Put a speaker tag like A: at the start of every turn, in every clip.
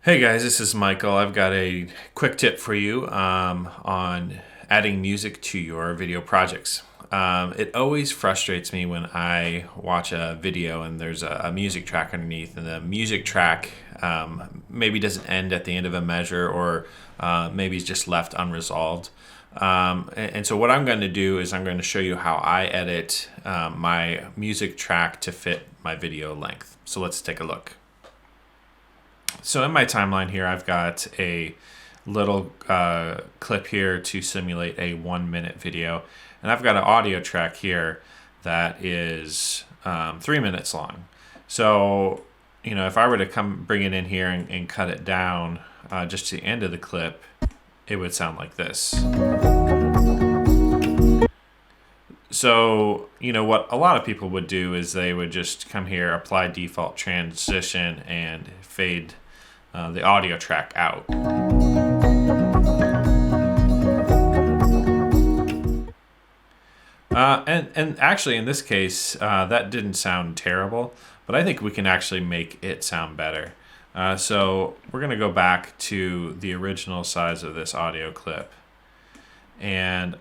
A: Hey guys, this is Michael. I've got a quick tip for you on adding music to your video projects. It always frustrates me when I watch a video and there's a music track underneath, and the music track maybe doesn't end at the end of a measure, or maybe it's just left unresolved. And so what I'm going to do is I'm going to show you how I edit my music track to fit my video length. So let's take a look. So in my timeline here, I've got a little clip here to simulate a 1 minute video. And I've got an audio track here that is 3 minutes long. So, if I were to come bring it in here and cut it down just to the end of the clip, it would sound like this. So, what a lot of people would do is they would just come here, apply default transition, and fade the audio track out. And actually, in this case, that didn't sound terrible, but I think we can actually make it sound better. So we're going to go back to the original size of this audio clip, and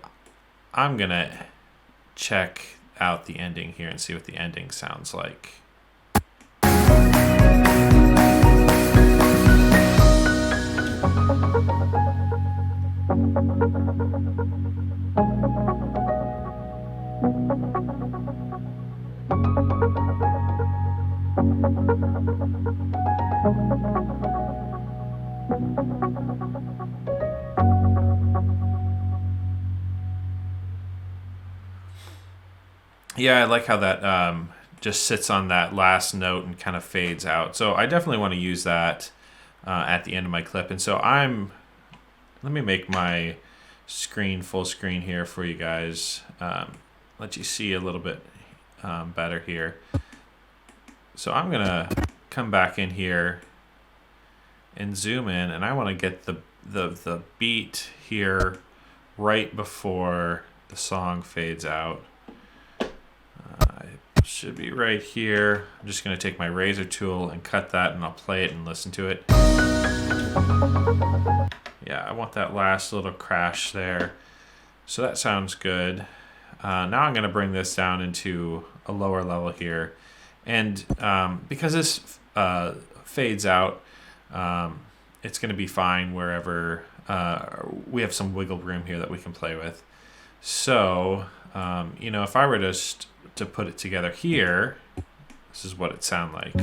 A: I'm going to check out the ending here and see what the ending sounds like. Yeah, I like how that just sits on that last note and kind of fades out. So I definitely want to use that at the end of my clip. And so let me make my screen full screen here for you guys. Let you see a little bit better here. So I'm going to come back in here and zoom in, and I want to get the beat here right before the song fades out. It should be right here. I'm just going to take my razor tool and cut that, and I'll play it and listen to it. Yeah, I want that last little crash there. So that sounds good. Now I'm going to bring this down into a lower level here. And because this fades out, it's going to be fine wherever we have some wiggle room here that we can play with. So, if I were just to put it together here, this is what it sounds like.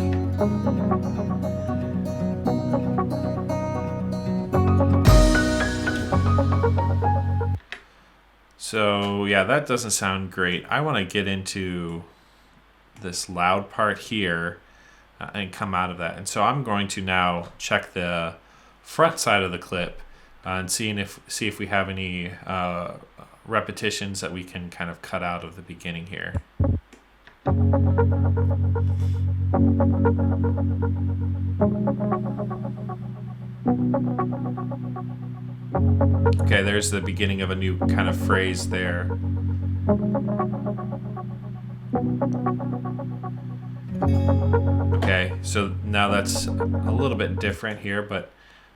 A: So yeah, that doesn't sound great. I want to get into this loud part here and come out of that. And so I'm going to now check the front side of the clip and see if we have any repetitions that we can kind of cut out of the beginning here. Okay, there's the beginning of a new kind of phrase there. Okay, so now that's a little bit different here, but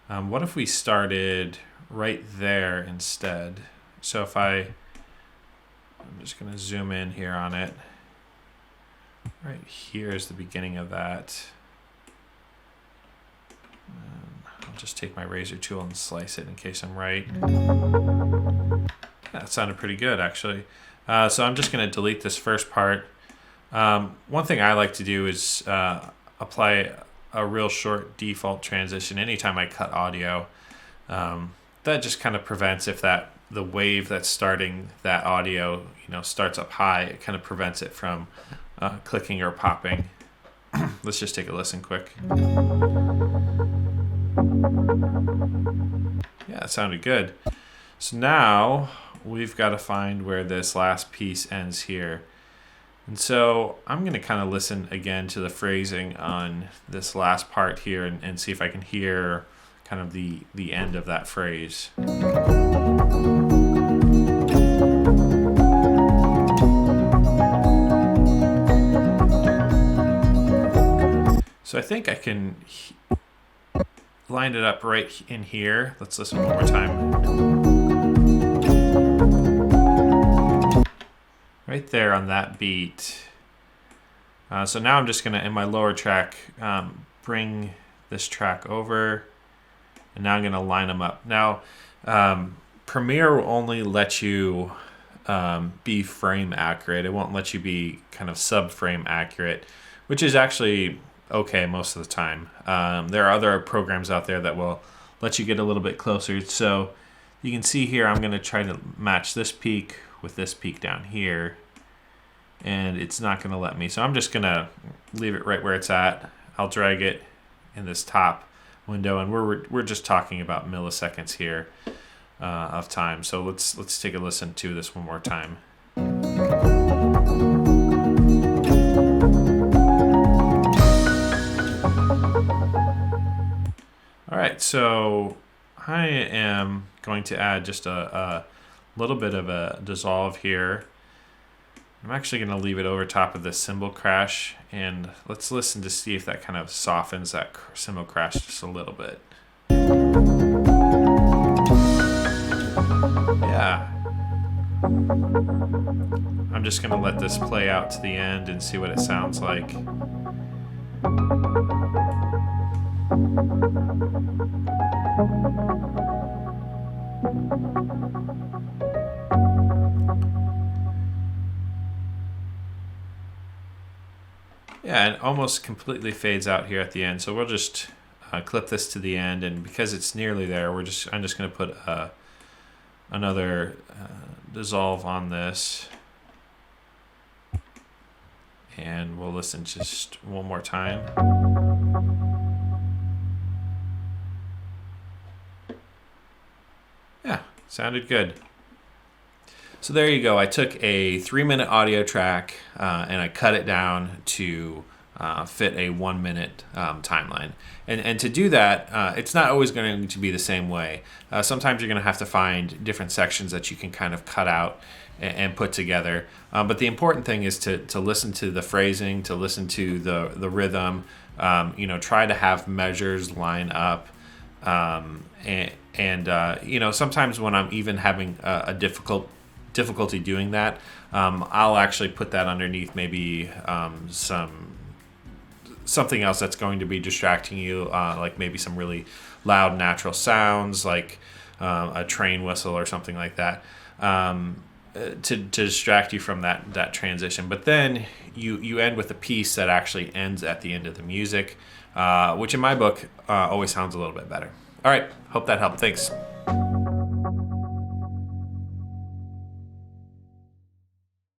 A: what if we started right there instead? So I'm just going to zoom in here on it. Right here is the beginning of that. I'll just take my razor tool and slice it in case I'm right. That sounded pretty good, actually. So I'm just going to delete this first part. One thing I like to do is apply a real short default transition anytime I cut audio. That just kind of prevents if the wave that's starting that audio, starts up high, it kind of prevents it from clicking or popping. Let's just take a listen quick. Yeah, it sounded good. So now we've got to find where this last piece ends here. And so I'm going to kind of listen again to the phrasing on this last part here and see if I can hear kind of the end of that phrase. So I think I can lined it up right in here. Let's listen one more time. Right there on that beat. So now I'm just gonna, in my lower track, bring this track over, and now I'm gonna line them up. Now, Premiere will only let you be frame accurate. It won't let you be kind of sub-frame accurate, which is actually okay most of the time. There are other programs out there that will let you get a little bit closer. So you can see here, I'm gonna try to match this peak with this peak down here, and it's not gonna let me. So I'm just gonna leave it right where it's at. I'll drag it in this top window, and we're just talking about milliseconds here of time. So let's take a listen to this one more time. All right, so I am going to add just a little bit of a dissolve here. I'm actually going to leave it over top of the cymbal crash, and let's listen to see if that kind of softens that cymbal crash just a little bit. Yeah. I'm just going to let this play out to the end and see what it sounds like. Yeah, it almost completely fades out here at the end. So we'll just clip this to the end, and because it's nearly there, I'm just going to put another dissolve on this, and we'll listen just one more time. Yeah, sounded good. So there you go. I took a 3-minute audio track and I cut it down to fit a 1-minute timeline. And to do that, it's not always going to be the same way. Sometimes you're going to have to find different sections that you can kind of cut out and put together. But the important thing is to listen to the phrasing, to listen to the rhythm, try to have measures line up. Sometimes when I'm even having a difficulty doing that, I'll actually put that underneath maybe something else that's going to be distracting you, like maybe some really loud natural sounds, like a train whistle or something like that, to distract you from that transition. But then you end with a piece that actually ends at the end of the music, which in my book always sounds a little bit better. All right, hope that helped. Thanks.